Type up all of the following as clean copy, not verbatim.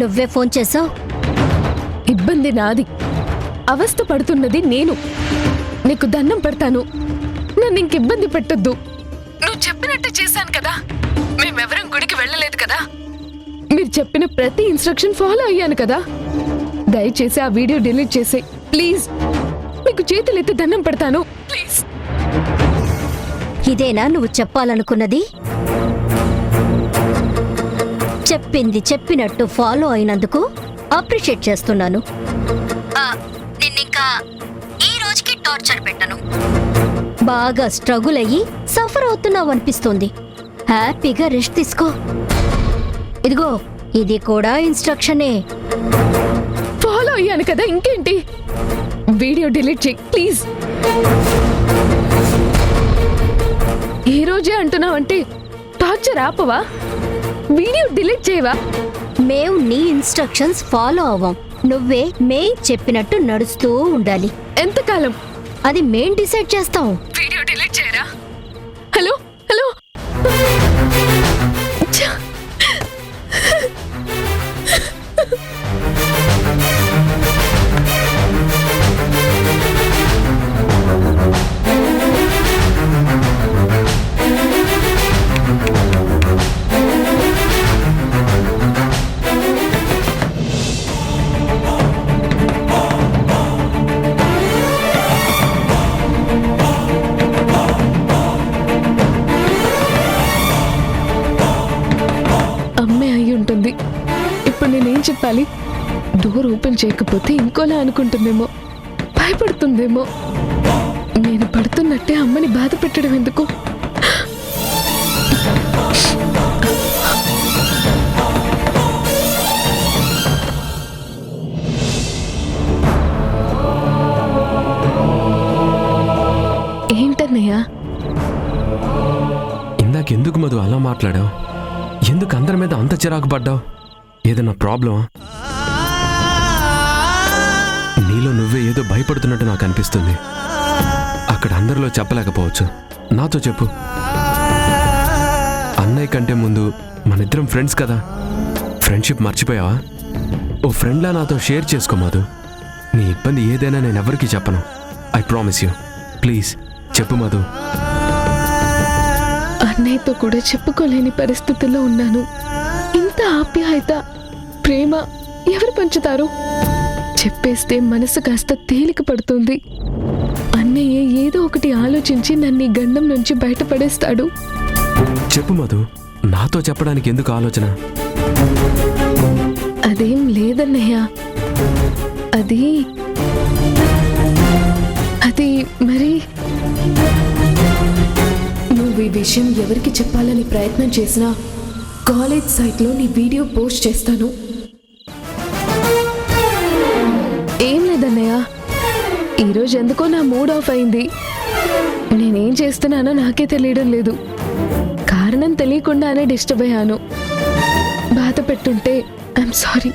నువ్వే ఫోన్ చేసావు? ఇబ్బంది నాది, అవస్థ పడుతున్నది నేను. నీకు దండం పెడతాను, నన్ను ఇంక ఇబ్బంది పెట్టొద్దు. నువ్వు చెప్పినట్టు చేశాను కదా, మేమెవరం గుడికి వెళ్ళలేదు కదా, మీరు చెప్పిన ప్రతి ఇన్స్ట్రక్షన్ ఫాలో అయ్యాను కదా. దయచేసి ఆ వీడియో డిలీట్ చేసే ప్లీజ్. మీకు చేతులెత్తి దండం పెడతాను ప్లీజ్. ఇదేనా నువ్వు చెప్పాలనుకున్నది? చెప్పింది చెప్పినట్టు ఫాలో అయినందుకు అప్రిషియేట్ చేస్తున్నాను. నిన్నింకా ఈ రోజుకి టార్చర్ పెట్టను. బాగా స్ట్రగుల్ అయ్యి సఫర్ అవుతున్నావు అనిపిస్తుంది. హ్యాపీగా రెస్ట్ తీసుకో. ఇదిగో ఇది కూడా ఇన్స్ట్రక్షనే. ఫాలో అయ్యాను కదా, ఇంకేంటి? వీడియో డిలీట్ చేయి ప్లీజ్. ఈ రోజే అంటున్నావంటే టార్చర్ ఆపవా? వీడియో డిలీట్ చేయవా? మేము నీ ఇన్స్ట్రక్షన్స్ ఫాలో అవ్వం. నువ్వే మేం చెప్పినట్టు నడుస్తూ ఉండాలి. ఎంతకాలం? అది మేం డిసైడ్ చేస్తాం. వీడియో డిలీట్ చేయరా? Hello hello. అమ్మే అయి ఉంటుంది. ఇప్పుడు నేనేం చెప్పాలి? డోర్ ఓపెన్ చేయకపోతే ఇంకోలా అనుకుంటుందేమో, భయపడుతుందేమో. నేను పడుతున్నట్టే అమ్మని బాధ పెట్టడం ఎందుకు? ఏంటన్నయ్యా? ఇందాకెందుకు మధు అలా మాట్లాడావు? ఎందుకు అందరి మీద అంత చిరాకు పడ్డావు? ఏదన్నా ప్రాబ్లమా? నీలో నువ్వే ఏదో భయపడుతున్నట్టు నాకు అనిపిస్తుంది. అక్కడ అందరిలో చెప్పలేకపోవచ్చు, నాతో చెప్పు. అన్నయ్య కంటే ముందు మనిద్దరం ఫ్రెండ్స్ కదా, ఫ్రెండ్షిప్ మర్చిపోయావా? ఓ ఫ్రెండ్లా నాతో షేర్ చేసుకో మధు. నీ ఇబ్బంది ఏదైనా నేను ఎవరికీ చెప్పను. I promise you. ప్లీజ్ చెప్పు మధు. అన్నయ్యతో కూడా చెప్పుకోలేని పరిస్థితుల్లో ఉన్నాను. ఇంత ఆప్యాయత, ప్రేమ ఎవరు పంచుతారు? చెప్పేస్తే మనసు కాస్త తేలిక పడుతుంది. అన్నయ్య ఏదో ఒకటి ఆలోచించి నన్ను ఈ గండం నుంచి బయటపడేస్తాడు. చెప్పు మధు, నాతో చెప్పడానికి ఎందుకు ఆలోచన? అదేం లేదన్నయ్య. అది మరి నువ్వు ఈ విషయం ఎవరికి చెప్పాలని ప్రయత్నం చేసినా కాలేజ్ సైట్లో నీ వీడియో పోస్ట్ చేస్తాను. ఏం లేదన్నయ్య, ఈరోజు ఎందుకో నా మూడ్ ఆఫ్ అయింది. నేనేం చేస్తున్నానో నాకే తెలియడం లేదు. కారణం తెలియకుండానే డిస్టర్బ్ అయ్యాను. బాధ పెట్టుంటే ఐఎమ్ సారీ.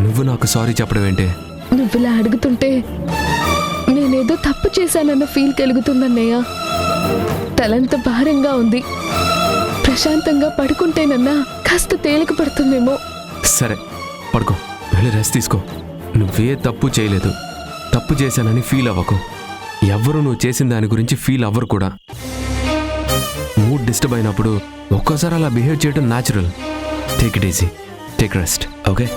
నువ్వు నాకు సారీ చెప్పడం ఏంటి? నువ్వు ఇలా అడుగుతుంటే నేనేదో తప్పు చేశానన్న ఫీల్ కలుగుతుందన్నయ్య. తలంత భారంగా ఉంది. ప్రశాంతంగా పడుకుంటేనన్నా కాస్త తేలిక పడుతుందేమో. సరే పడుకో, వెళ్ళి రెస్ట్ తీసుకో. నువ్వే తప్పు చేయలేదు, తప్పు చేశానని ఫీల్ అవ్వకు. ఎవ్వరూ నువ్వు చేసిన దాని గురించి ఫీల్ అవ్వరు కూడా. మూడ్ డిస్టర్బ్ అయినప్పుడు ఒక్కోసారి అలా బిహేవ్ చేయడం natural. Take it easy, take rest, okay?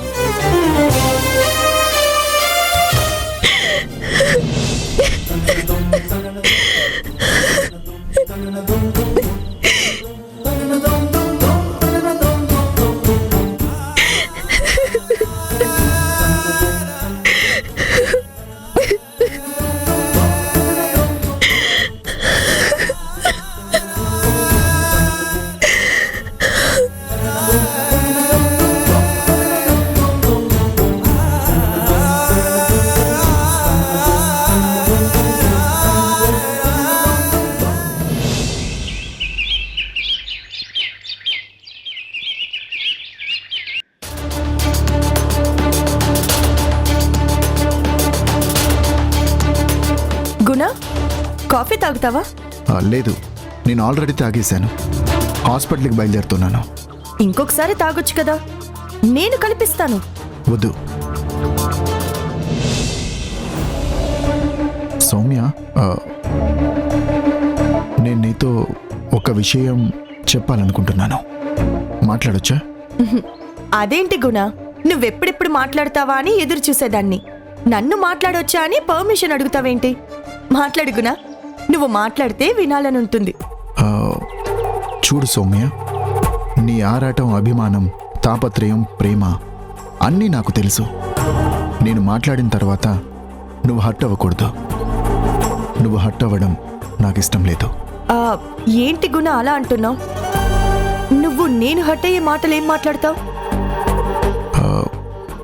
Guna, coffee తాగుతావా? లేదు, నేను ఆల్రెడీ తాగేశాను. హాస్పిటల్కి బయలుదేరుతున్నాను. ఇంకొకసారి తాగొచ్చు కదా. నేను కల్పిస్తాను. వద్దు సౌమ్య, నేను నీతో ఒక విషయం చెప్పాలనుకుంటున్నాను. మాట్లాడొచ్చా? అదేంటి గుణ, నువ్వెప్పుడెప్పుడు మాట్లాడతావా అని ఎదురు చూసేదాన్ని. నన్ను మాట్లాడొచ్చా అని పర్మిషన్ అడుగుతావేంటి? మాట్లాడు గుణ, నువ్వు మాట్లాడితే వినాలనుంటుంది. ఆ, చూడు సౌమ్య, నీ ఆరాటం, అభిమానం, తాపత్రయం, ప్రేమ అన్నీ నాకు తెలుసు. నేను మాట్లాడిన తర్వాత నువ్వు హర్ట్ అవ్వకూడదు. నువ్వు హర్ట్ అవ్వడం నాకు ఇష్టం లేదు. ఆ, ఏంటి గుణ అలా అంటున్నావు? నువ్వు నేను హర్ట్ అయ్యే మాటలు ఏం మాట్లాడతావు?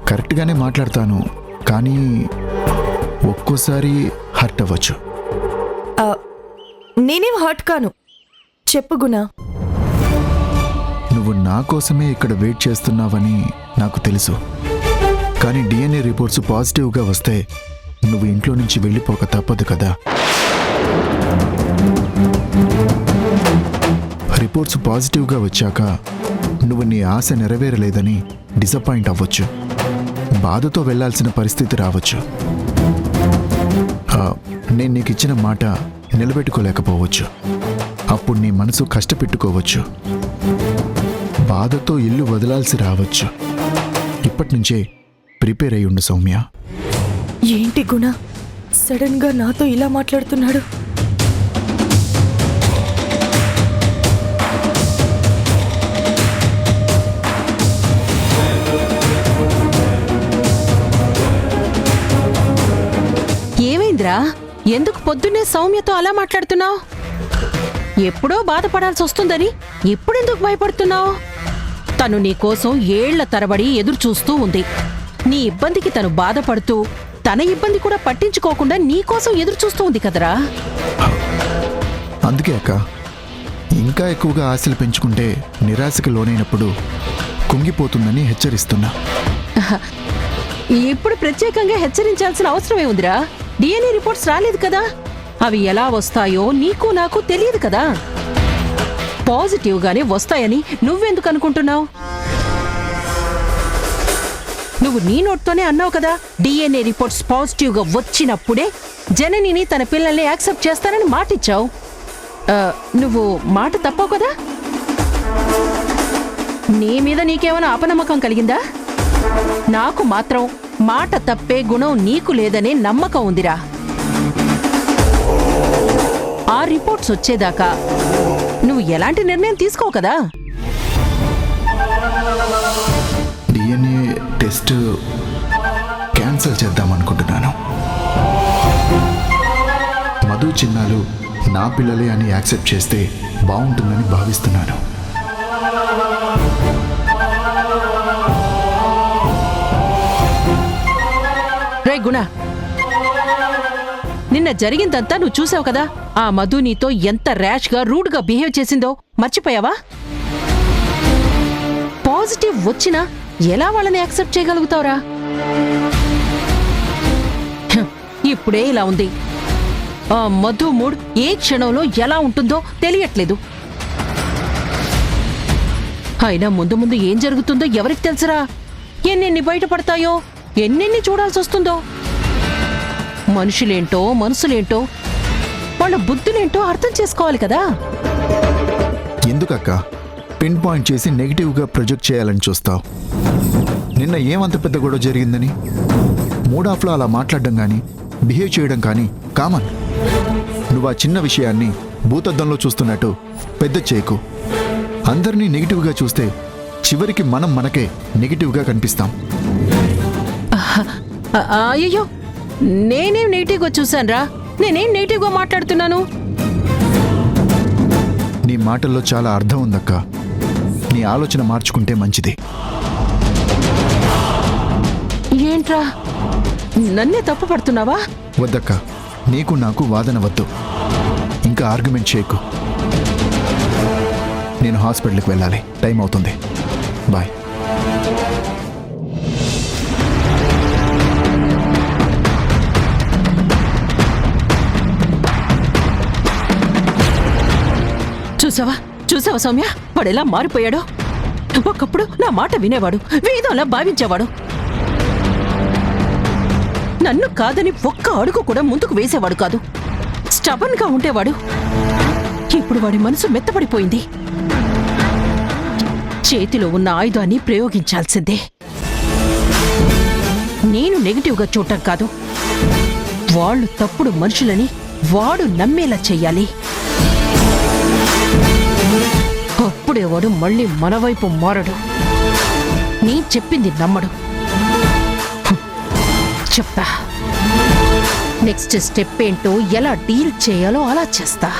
కరెక్ట్గానే మాట్లాడతాను, కానీ ఒక్కోసారి హర్ట్ అవ్వచ్చు. నేనేం హర్ట్ కాను. చెప్పు గుణ. నువ్వు నా కోసమే ఇక్కడ వెయిట్ చేస్తున్నావని నాకు తెలుసు. కానీ డిఎన్ఏ రిపోర్ట్స్ పాజిటివ్గా వస్తే నువ్వు ఇంట్లో నుంచి వెళ్ళిపోక తప్పదు కదా. రిపోర్ట్స్ పాజిటివ్గా వచ్చాక నువ్వు నీ ఆశ నెరవేరలేదని డిసప్పాయింట్ అవ్వచ్చు. బాధతో వెళ్లాల్సిన పరిస్థితి రావచ్చు. నేను నీకు ఇచ్చిన మాట నిలబెట్టుకోలేకపోవచ్చు. అప్పుడు నీ మనసు కష్టపెట్టుకోవచ్చు. బాధతో ఇల్లు వదలాల్సి రావచ్చు. ఇప్పటి నుంచే ప్రిపేర్ అయ్యి ఉండు సౌమ్య. ఏంటి గుణ సడన్ గా నాతో ఇలా మాట్లాడుతున్నాడు? ఏమైందిరా? ఎందుకు పొద్దున్నే సౌమ్యతో అలా మాట్లాడుతున్నావు? ఎప్పుడో బాధపడాల్సి వస్తుందని ఇప్పుడెందుకు భయపడుతున్నావు? తను నీకోసం ఏళ్ల తరబడి ఎదురు చూస్తూ ఉంది. నీ ఇబ్బందికి తను బాధపడుతూ తన ఇబ్బంది కూడా పట్టించుకోకుండా నీకోసం ఎదురు చూస్తూ ఉంది కదరా. అందుకే అక్క, ఇంకా ఎక్కువగా ఆశలు పెంచుకుంటే నిరాశకు లోనైనప్పుడు కుంగిపోతుందని హెచ్చరిస్తున్నా. ఇప్పుడు ప్రత్యేకంగా హెచ్చరించాల్సిన అవసరమే ఉందిరా. డిఎన్ఏ రిపోర్ట్స్ రాలేదు కదా. అవి ఎలా వస్తాయో నీకు నాకు తెలియదు కదా. పాజిటివ్గానే వస్తాయని నువ్వెందుకు అనుకుంటున్నావు? నువ్వు నీ నోట్తోనే అన్నావు కదా, డిఎన్ఏ రిపోర్ట్స్ పాజిటివ్గా వచ్చినప్పుడే జననిని తన పిల్లల్ని యాక్సెప్ట్ చేస్తానని మాటిచ్చావు. నువ్వు మాట తప్పావు కదా. నీ మీద నీకేమైనా అపనమ్మకం కలిగిందా? నాకు మాత్రం మాట తప్పే గుణం నీకు లేదనే నమ్మకం ఉందిరా. ఆ రిపోర్ట్స్ వచ్చేదాకా నువ్వు ఎలాంటి నిర్ణయం తీసుకోవు కదా. డిఎన్ఏ టెస్ట్ క్యాన్సిల్ చేద్దాం అనుకుంటున్నాను. మధు చిన్నాలు నా పిల్లలే అని యాక్సెప్ట్ చేస్తే బాగుంటుందని భావిస్తున్నాను. రే గుణ, నిన్న జరిగిందంతా నువ్వు చూసావు కదా. ఆ మధు నీతో ఎంత ర్యాష్గా రూడ్గా బిహేవ్ చేసిందో మర్చిపోయావా? పాజిటివ్ వచ్చినా ఎలా వాళ్ళని యాక్సెప్ట్ చేయగలుగుతావురా? ఇప్పుడే ఇలా ఉంది. ఆ మధు మూడ్ ఏ క్షణంలో ఎలా ఉంటుందో తెలియట్లేదు. అయినా ముందు ముందు ఏం జరుగుతుందో ఎవరికి తెలుసురా? ఎన్నెన్ని బయటపడతాయో, ఎన్నెన్ని చూడాల్సి వస్తుందో. మనుషులేంటో మనసులేంటో వాళ్ళ బుద్ధులేంటో అర్థం చేసుకోవాలి కదా. ఎందుకక్క పిన్ పాయింట్ చేసి నెగిటివ్గా ప్రొజెక్ట్ చేయాలని చూస్తావు? నిన్న ఏమంత పెద్ద గొడవ జరిగిందని మూడ్ ఆఫ్లో అలా మాట్లాడడం కానీ బిహేవ్ చేయడం కానీ కామన్. నువ్వు ఆ చిన్న విషయాన్ని భూతద్దంలో చూస్తున్నట్టు పెద్ద చేయకు. అందరినీ నెగిటివ్గా చూస్తే చివరికి మనం మనకే నెగిటివ్గా కనిపిస్తాం. అయ్యో, నేనేం నెగిటివ్గా చూశానురా? నేనేం నెగిటివ్గా మాట్లాడుతున్నాను? నీ మాటల్లో చాలా అర్థం ఉందక్క. నీ ఆలోచన మార్చుకుంటే మంచిది. ఏంట్రా, నన్నే తప్పు పడుతున్నావా? వద్దక్క, నీకు నాకు వాదన వద్దు. ఇంకా ఆర్గ్యుమెంట్ చేయకు. నేను హాస్పిటల్కి వెళ్ళాలి, టైం అవుతుంది. బాయ్. చూసావా సౌమ్య, వాడెలా మారిపోయాడో? ఒకప్పుడు నా మాట వినేవాడు, వేదంలా భావించేవాడు. నన్ను కాదని ఒక్క అడుగు కూడా ముందుకు వేసేవాడు కాదు. స్టబన్ గా ఉండేవాడు. ఇప్పుడు వాడి మనసు మెత్తపడిపోయింది. చేతిలో ఉన్న ఆయుధాన్ని ప్రయోగించాల్సిందే. నేను నెగిటివ్గా చూడటం కాదు, వాళ్ళు తప్పుడు మనుషులని వాడు నమ్మేలా చెయ్యాలి. అప్పుడే వాడు మళ్ళీ మన వైపు మారడు. నీ చెప్పింది నమ్మడు. చెప్తా, నెక్స్ట్ స్టెప్ ఏంటో ఎలా డీల్ చేయాలో అలా చేస్తా.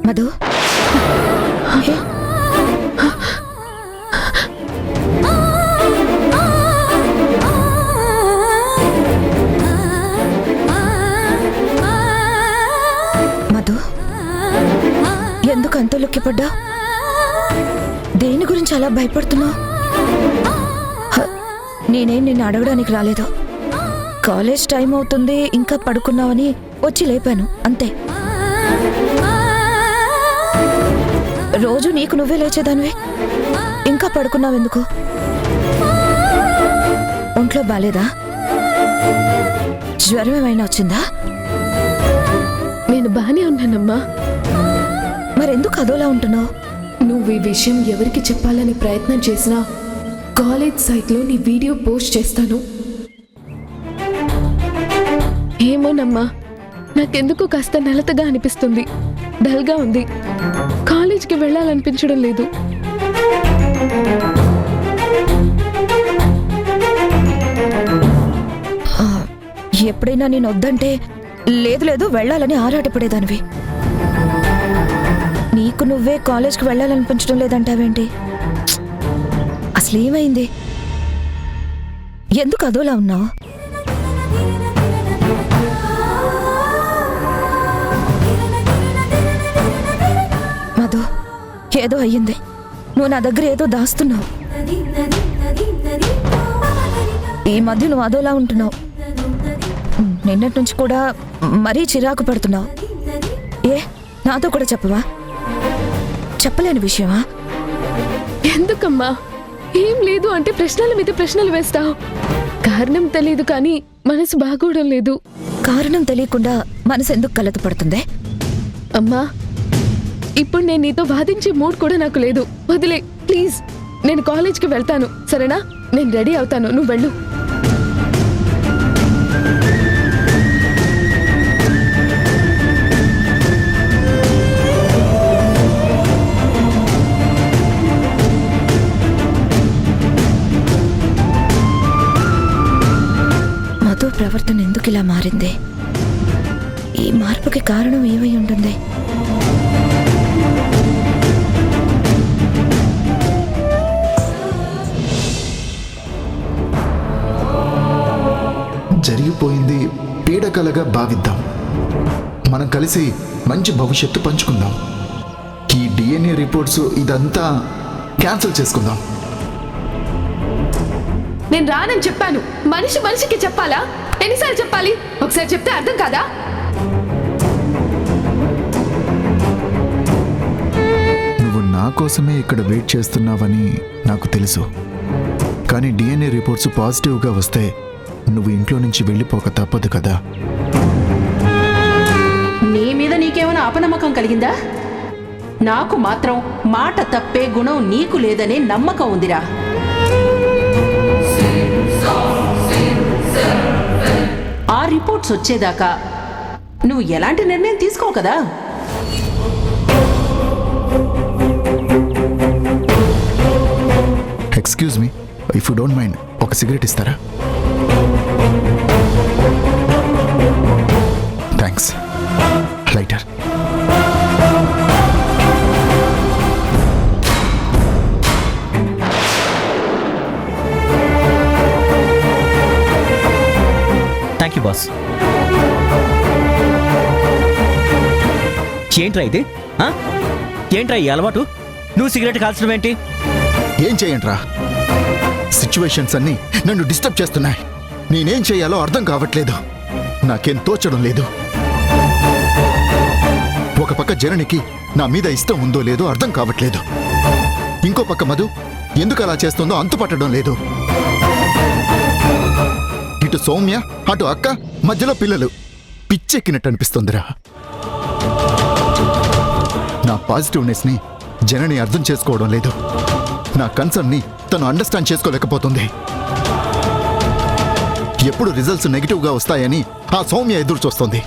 మధు, మధు, ఎందుకు అంత లుక్కిపడ్డా? దేని గురించి అలా భయపడుతున్నావు? నేనేం నిన్ను అడగడానికి రాలేదు. కాలేజ్ టైం అవుతుంది, ఇంకా పడుకున్నావని వచ్చి లేపాను అంతే. రోజు నీకు నువ్వే లేచేదానివే, ఇంకా పడుకున్నావెందుకు? ఒంట్లో బాలేదా? జ్వరం ఏమైనా వచ్చిందా? నేను బానే ఉన్నానమ్మా. మరెందుకు అదోలా ఉంటున్నావు? నువ్వు ఈ విషయం ఎవరికి చెప్పాలని ప్రయత్నం చేసినా కాలేజ్ సైట్లో నీ వీడియో పోస్ట్ చేస్తాను. ఏమోనమ్మా, నాకెందుకు కాస్త నలతగా అనిపిస్తుంది, డల్గా ఉంది. కాలేజ్కి వెళ్ళాలనిపించడం లేదు. ఎప్పుడైనా నేను వద్దంటే లేదు లేదు వెళ్ళాలని ఆరాటపడేదానివి. నీకు నువ్వే కాలేజ్కి వెళ్ళాలనిపించడం లేదంటావేంటి? అసలేమైంది? ఎందుకు అదోలా ఉన్నావు? మధు, ఏదో అయ్యింది. నువ్వు నా దగ్గర ఏదో దాస్తున్నావు. ఈ మధ్య నువ్వు అదోలా ఉంటున్నావు. నిన్నటి నుంచి కూడా మరీ చిరాకు పడుతున్నావు. ఏ, నాతో కూడా చెప్పవా? చెప్పలేని విషయమా? ఎందుకమ్మా? ఏం లేదు అంటే ప్రశ్నల మీద ప్రశ్నలు వేస్తావు. కారణం తెలియదు కానీ మనసు బాగోవడం లేదు. కారణం తెలియకుండా మనసు ఎందుకు కలత పడుతుంది? అమ్మా, ఇప్పుడు నేను నీతో వాదించే మూడ్ కూడా నాకు లేదు. వదిలే ప్లీజ్. నేను కాలేజ్కి వెళ్తాను, సరేనా? నేను రెడీ అవుతాను, నువ్వు వెళ్ళు. మధు ప్రవర్తన ఎందుకు ఇలా మారింది? ఈ మార్పుకి కారణం ఏమై ఉంటుంది? జరిగిపోయింది పీడకలగా భావిద్దాం. మనం కలిసి మంచి భవిష్యత్తు పంచుకుందాం. ఈ డిఎన్ఏ రిపోర్ట్స్ ఇదంతా క్యాన్సిల్ చేసుకుందాం. నేను రానని చెప్పాను. మనిషి మనిషికి చెప్పాలా? ఎన్నిసార్లు చెప్పాలి? ఒకసారి చెప్తే అర్థం కాదా? నువ్వు నా కోసమే ఇక్కడ వెయిట్ చేస్తున్నావని నాకు తెలుసు. కానీ డిఎన్ఏ రిపోర్ట్స్ పాజిటివ్గా వస్తే నువ్వు ఇంట్లో నుంచి వెళ్ళిపోక తప్పదు కదా. నీ మీద నీకేమైనా అపనమ్మకం కలిగిందా? నాకు మాత్రం మాట తప్పే గుణం నీకు లేదనే నమ్మకం ఉందిరా. ఆ రిపోర్ట్స్ వచ్చేదాకా నువ్వు ఎలాంటి నిర్ణయం తీసుకోవు కదా. Excuse me, if you don't mind ఒక సిగరెట్ ఇస్తారా? Thanks. Lighter. Thank you boss. ఏంట్రా ఇది? ఆ? ఏంట్రా ఈ అలవాటు? నువ్వు సిగరెట్ కాల్చడం ఏంటి? ఏం చేయండిరా, సిచ్యువేషన్స్ అన్నీ నన్ను డిస్టర్బ్ చేస్తున్నాయి. నేనేం చేయాలో అర్థం కావట్లేదు. నాకేం తోచడం లేదు. ఒక పక్క జననికి నా మీద ఇష్టం ఉందో లేదో అర్థం కావట్లేదు. ఇంకో పక్క మధు ఎందుకు అలా చేస్తుందో అంతుపట్టడం లేదు. ఇటు సౌమ్య అటు అక్క, మధ్యలో పిల్లలు. పిచ్చెక్కినట్టు అనిపిస్తుందిరా. నా పాజిటివ్నెస్ ని జనని అర్థం చేసుకోవడం లేదు. నా కన్సర్న్ ని తను అండర్స్టాండ్ చేసుకోలేకపోతుంది. ఎప్పుడు రిజల్ట్స్ నెగిటివ్ గా వస్తాయని ఆ సౌమ్య ఎదురు చూస్తుంది.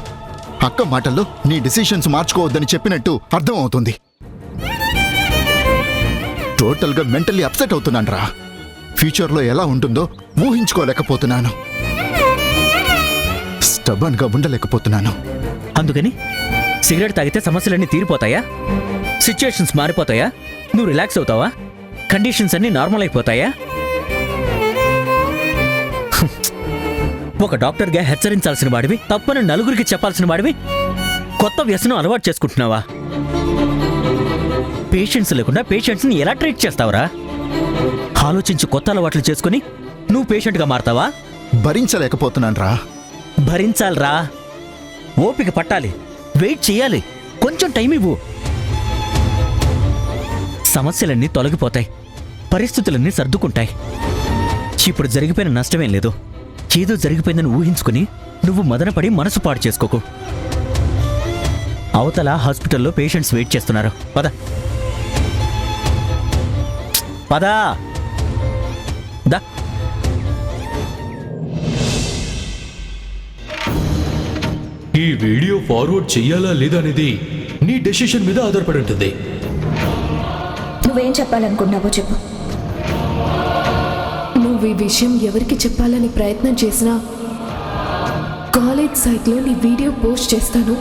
అక్క మాటల్లో నీ డిసిషన్స్ మార్చుకోవద్దని చెప్పినట్టు అర్థం అవుతుంది. టోటల్ గా మెంటల్లీ అప్సెట్ అవుతున్నాను రా. ఫ్యూచర్ లో ఎలా ఉంటుందో ఊహించుకోలేకపోతున్నాను. స్టబన్ గా ఉండలేకపోతున్నాను. అందుకని సిగరెట్ తాగితే సమస్యలన్నీ తీరిపోతాయా? సిచ్యుయేషన్స్ మారిపోతాయా? నువ్వు రిలాక్స్ అవుతావా? కండిషన్స్ అన్నీ నార్మల్ అయిపోతాయా? ఒక డాక్టర్గా హెచ్చరించాల్సిన వాడివి, తప్పని నలుగురికి చెప్పాల్సిన వాడివి కొత్త వ్యసనం అలవాటు చేసుకుంటున్నావా? పేషెంట్స్ లేకుండా పేషెంట్స్ని ఎలా ట్రీట్ చేస్తావురా? ఆలోచించి కొత్త అలవాట్లు చేసుకుని నువ్వు పేషెంట్గా మారతావా? భరించలేకపోతున్నాను రా. భరించాలరా, ఓపిక పట్టాలి, వెయిట్ చేయాలి, కొంచెం టైం ఇవ్వు. సమస్యలన్నీ తొలగిపోతాయి, పరిస్థితులన్నీ సర్దుకుంటాయి. ఇప్పుడు జరిగిపోయిన నష్టమేం లేదు. ఏదో జరిగిపోయిందని ఊహించుకుని నువ్వు మదనపడి మనసు పాడు చేసుకోకు. అవతల హాస్పిటల్లో పేషెంట్స్ వెయిట్ చేస్తున్నారు. పద పదా దా. ఈ వీడియో ఫార్వర్డ్ చెయ్యాలా లేదా అనేది నీ డెసిషన్ మీద ఆధారపడి ఉంటుంది. నువ్వేం చెప్పాలనుకున్నావో చెప్పు. నువ్వు ఈ విషయం ఎవరికి చెప్పాలని ప్రయత్నం చేసినా కాలేజ్ సైట్లో నీ వీడియో పోస్ట్ చేస్తాను.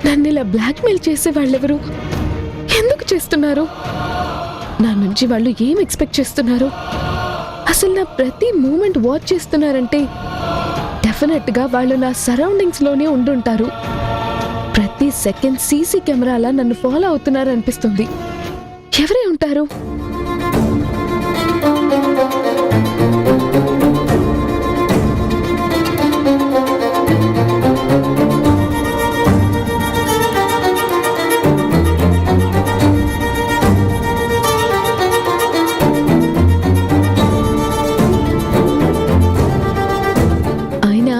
నన్ను ఇలా బ్లాక్మెయిల్ చేసే వాళ్ళెవరు? ఎందుకు చేస్తున్నారు? నా నుంచి వాళ్ళు ఏం ఎక్స్పెక్ట్ చేస్తున్నారు? అసలు నా ప్రతి మూమెంట్ వాచ్ చేస్తున్నారంటే డెఫినెట్గా వాళ్ళు నా సరౌండింగ్స్లోనే ఉండుంటారు. ప్రతి సెకండ్ సీసీ కెమెరాలా నన్ను ఫాలో అవుతున్నారు అనిపిస్తుంది. ఎవరే ఉంటారు? అయినా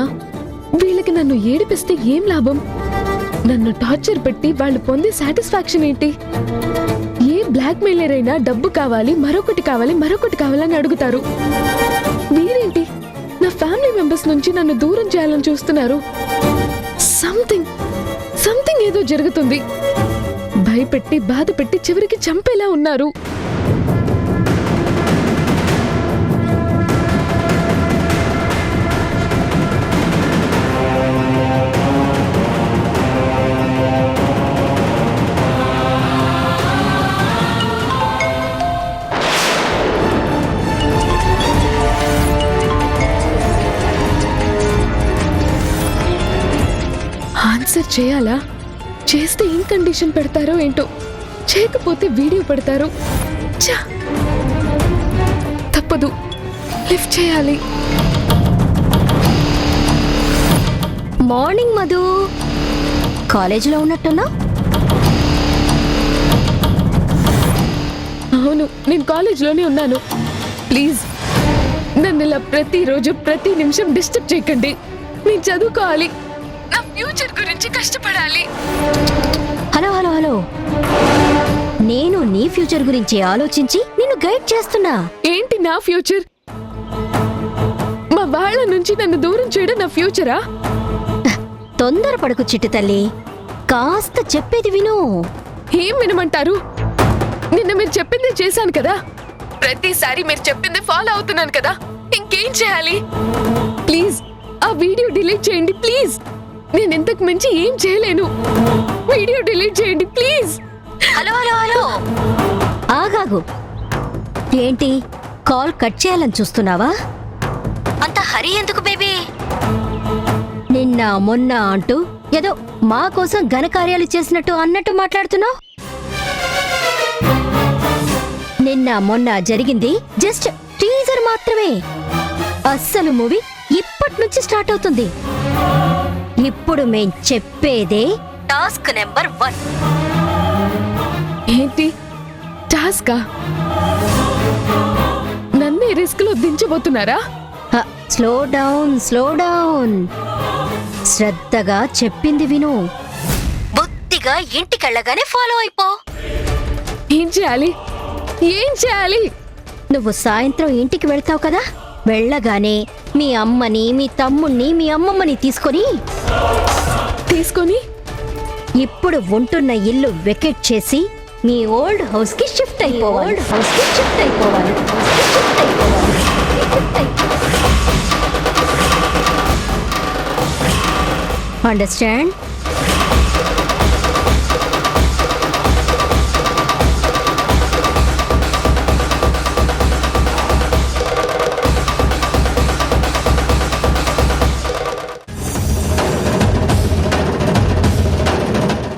వీళ్ళకి నన్ను ఏడిపిస్తే ఏం లాభం? నన్ను టార్చర్ పెట్టి వాళ్ళు పొందే సాటిస్ఫాక్షన్ ఏంటి? ఏ బ్లాక్ మెయిలర్ అయినా డబ్బు కావాలి, మరొకటి కావాలి, మరొకటి కావాలని అడుగుతారు. వీరేంటి నా ఫ్యామిలీ మెంబర్స్ నుంచి నన్ను దూరం చేయాలని చూస్తున్నారు. సంథింగ్ ఏదో జరుగుతుంది. భయపెట్టి బాధ పెట్టి చివరికి చంపేలా ఉన్నారు. ఆన్సర్ చేయాలా? చేస్తే ఏం కండిషన్ పెడతారో ఏంటో, చేయకపోతే వీడియో పెడతారు. ఛా! తప్పదు, లిఫ్ట్ చేయాలి. మార్నింగ్ మధు, కాలేజీలో ఉన్నట్టున్నా? అవును, నేను కాలేజ్లోనే ఉన్నాను. ప్లీజ్ నన్ను ఇలా ప్రతిరోజు ప్రతి నిమిషం డిస్టర్బ్ చేయకండి. నేను చదువుకోవాలి, నా ఫ్యూచర్ గురించి కష్టపడాలి. హలో హలో హలో, నేను నీ ఫ్యూచర్ గురించి ఆలోచించి నిన్ను గైడ్ చేస్తున్నా. ఏంటి నా ఫ్యూచర్? మా వాళ్ళ నుంచి నన్ను దూరం చేయడం నా ఫ్యూచరా? తొందరపడకు చిట్టు తల్లి, కాస్త చెప్పేది విను. ఏం వినమంటారు? నిన్న మీరు చెప్పింది చేశాను కదా, ప్రతిసారి మీరు చెప్పింది ఫాలో అవుతున్నాను కదా, ఇంకేం చేయాలి? ప్లీజ్ ఆ వీడియో డిలీట్ చేయండి ప్లీజ్. నేను ఇంతకు మించి ఏం చేయలేను. వీడియో డిలీట్ చేయండి ప్లీజ్. హలో హలో హలో, ఆగాగు. ఏంటి కాల్ కట్ చేయాలని చూస్తున్నావా? అంత హరి ఎందుకు బేబీ? నిన్న మొన్న అంటూ ఏదో మా కోసం ఘనకార్యాలు చేసినట్టు అన్నట్టు మాట్లాడుతున్నావు. నిన్న మొన్న జరిగింది జస్ట్ టీజర్ మాత్రమే. అస్సలు మూవీ ఇప్పటి నుంచి స్టార్ట్ అవుతుంది. ఇప్పుడు మేం చెప్పేదే టాస్క్ నెంబర్ 1. ఏంటి టాస్కా? నన్ను రిస్క్ లో దించబోతున్నారా? Slow down, slow down. శ్రద్ధగా చెప్పింది విను. బుద్ధిగా ఇంటికెళ్ళగానే ఫాలో అయిపో. ఏం చేయాలి? ఏం చేయాలి? నువ్వు సాయంత్రం ఇంటికి వెళ్తావు కదా, వెళ్ళగానే మీ అమ్మని, మీ తమ్ముణ్ణి, మీ అమ్మమ్మని తీసుకొని ఇప్పుడు ఉంటున్న ఇల్లు వెకెట్ చేసి మీ ఓల్డ్ హౌస్ కి షిఫ్ట్ అయిపోవాలి. అండర్స్టాండ్?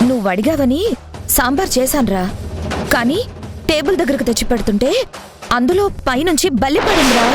నువ్వు అడిగావని సాంబార్ చేశాన్రా, కానీ టేబుల్ దగ్గరకు తెచ్చి పెడుతుంటే అందులో పైనుంచి బల్లి పడిందిరా.